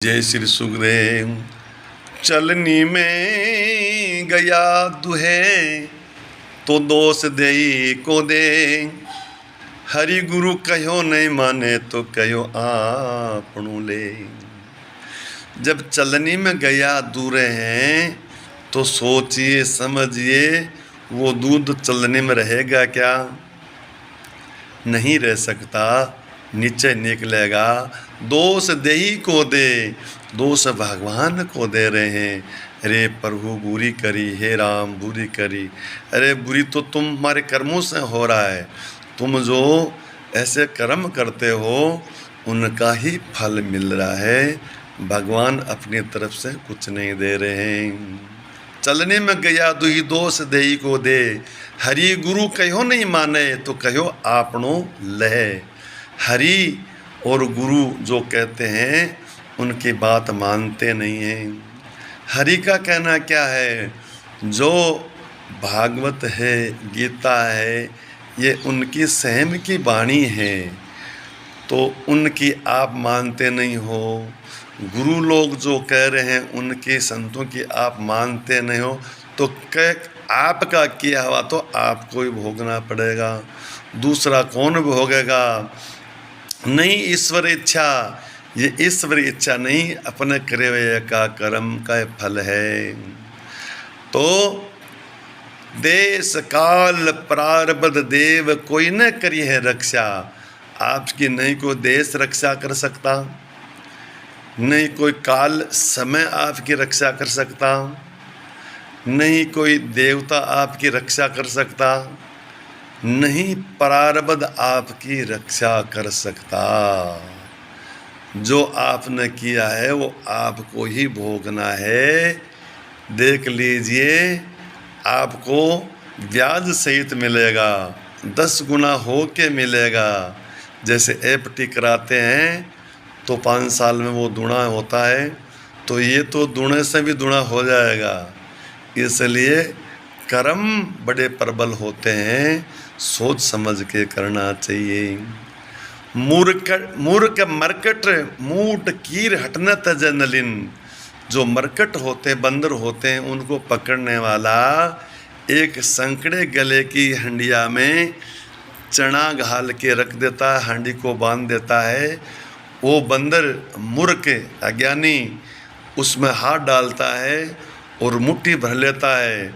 जय श्री सुखदेव। चलनी में गया दुहे तो दोष देई को दे। हरि गुरु कहो नहीं माने तो कहो आपनू ले। जब चलनी में गया दूरे हैं तो सोचिए समझिए वो दूध चलनी में रहेगा क्या? नहीं रह सकता, नीचे निकलेगा। दोष देही को दे, दोष भगवान को दे रहे हैं। अरे प्रभु बुरी करी, हे राम बुरी करी। अरे बुरी तो तुम्हारे कर्मों से हो रहा है। तुम जो ऐसे कर्म करते हो उनका ही फल मिल रहा है। भगवान अपनी तरफ से कुछ नहीं दे रहे हैं। चलने में गया दुही दोष देही को दे। हरि गुरु कहो नहीं माने तो कहो आपनो लहे। हरि और गुरु जो कहते हैं उनकी बात मानते नहीं हैं। हरि का कहना क्या है? जो भागवत है, गीता है, ये उनकी स्वयं की वाणी है, तो उनकी आप मानते नहीं हो। गुरु लोग जो कह रहे हैं उनके संतों की आप मानते नहीं हो, तो आपका किया हुआ तो आपको ही भोगना पड़ेगा। दूसरा कौन भोगेगा? नहीं ईश्वर इच्छा, ये ईश्वर इच्छा नहीं, अपने करे हुए का कर्म का फल है। तो देश काल प्रारब्ध देव कोई न करी है रक्षा। आपकी नहीं कोई देश रक्षा कर सकता, नहीं कोई काल समय आपकी रक्षा कर सकता, नहीं कोई देवता आपकी रक्षा कर सकता, नहीं प्रारब्ध आपकी रक्षा कर सकता। जो आपने किया है वो आपको ही भोगना है। देख लीजिए, आपको ब्याज सहित मिलेगा, 10 गुना हो के मिलेगा। जैसे एफडी कराते हैं तो 5 साल में वो दुना होता है, तो ये तो दुने से भी दुना हो जाएगा। इसलिए कर्म बड़े प्रबल होते हैं, सोच समझ के करना चाहिए। मूर्ख मरकट मूट कीर हटना तज नलिन। जो मरकट होते बंदर होते हैं उनको पकड़ने वाला एक संकड़े गले की हंडिया में चना घाल के रख देता है, हांडी को बांध देता है। वो बंदर मूर्ख अज्ञानी उसमें हाथ डालता है और मुट्ठी भर लेता है,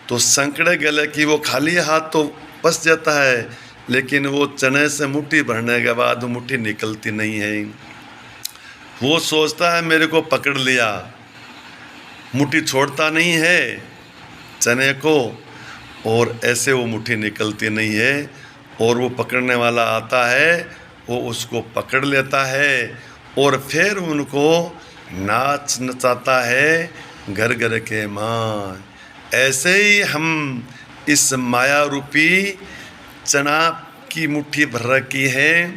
तो संकड़े गले की वो खाली हाथ तो फंस जाता है, लेकिन वो चने से मुट्ठी भरने के बाद मुट्ठी निकलती नहीं है। वो सोचता है मेरे को पकड़ लिया, मुट्ठी छोड़ता नहीं है चने को, और ऐसे वो मुट्ठी निकलती नहीं है। और वो पकड़ने वाला आता है, वो उसको पकड़ लेता है और फिर उनको नाच नचाता है घर घर के मान। ऐसे ही हम इस माया रूपी चना की मुट्ठी भर रखी है,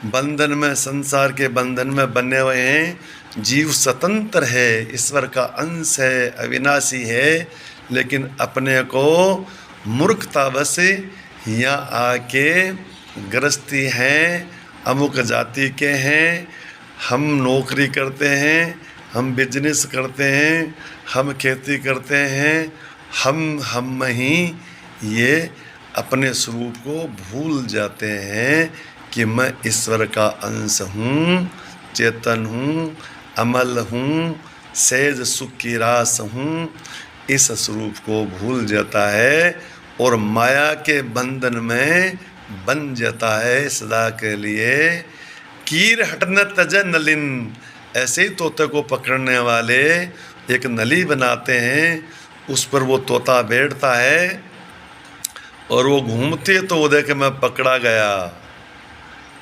बंधन में, संसार के बंधन में बने हुए हैं। जीव स्वतंत्र है, ईश्वर का अंश है, अविनाशी है, लेकिन अपने को मूर्खतावश यहाँ आके गृहस्थी हैं, अमुक जाति के हैं, हम नौकरी करते हैं, हम बिजनेस करते हैं, हम खेती करते हैं, हम ही ये अपने स्वरूप को भूल जाते हैं कि मैं ईश्वर का अंश हूँ, चेतन हूँ, अमल हूँ, सहज सुख की रास हूँ। इस स्वरूप को भूल जाता है और माया के बंधन में बन जाता है सदा के लिए। कीर हटने तज नलिन। ऐसे ही तोते को पकड़ने वाले एक नली बनाते हैं, उस पर वो तोता बैठता है और वो घूमते तो वो देखे मैं पकड़ा गया,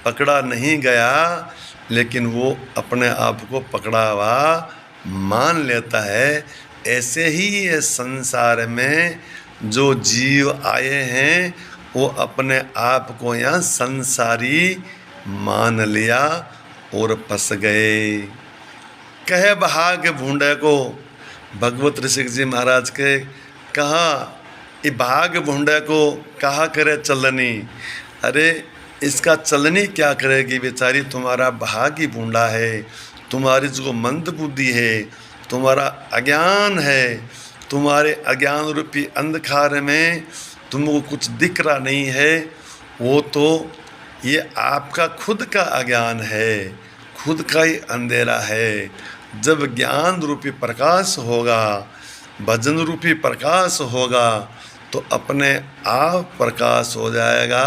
पकड़ा नहीं गया, लेकिन वो अपने आप को पकड़ा हुआ मान लेता है। ऐसे ही ये संसार में जो जीव आए हैं वो अपने आप को यहाँ संसारी मान लिया और फंस गए। कहे भाग भूंडे को, भगवत ऋषिक जी महाराज के कहा ये भाग भूंडे को कहा करे चलनी। अरे इसका चलनी क्या करेगी बेचारी, तुम्हारा भाग ही भूंडा है, तुम्हारी जो मंद बुद्धि है, तुम्हारा अज्ञान है, तुम्हारे अज्ञान रूपी अंधकार में तुमको कुछ दिख रहा नहीं है, वो तो ये आपका खुद का अज्ञान है, खुद का ही अंधेरा है। जब ज्ञान रूपी प्रकाश होगा, भजन रूपी प्रकाश होगा, तो अपने आप प्रकाश हो जाएगा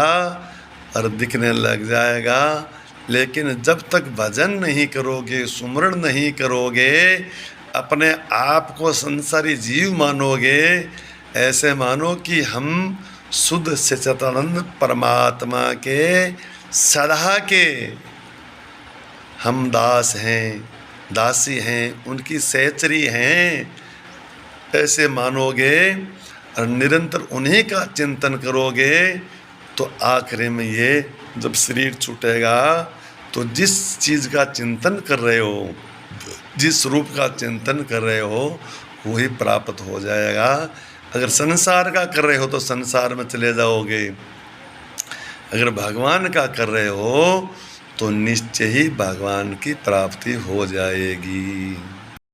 और दिखने लग जाएगा। लेकिन जब तक भजन नहीं करोगे, सुमरण नहीं करोगे, अपने आप को संसारी जीव मानोगे, ऐसे मानो कि हम शुद्ध सच्चिदानंद परमात्मा के सदा के हम दास हैं, दासी हैं, उनकी सहचरी हैं, ऐसे मानोगे और निरंतर उन्हीं का चिंतन करोगे, तो आखिर में ये जब शरीर छूटेगा तो जिस चीज़ का चिंतन कर रहे हो, जिस रूप का चिंतन कर रहे हो, वही प्राप्त हो जाएगा। अगर संसार का कर रहे हो तो संसार में चले जाओगे, अगर भगवान का कर रहे हो तो निश्चय ही भगवान की प्राप्ति हो जाएगी।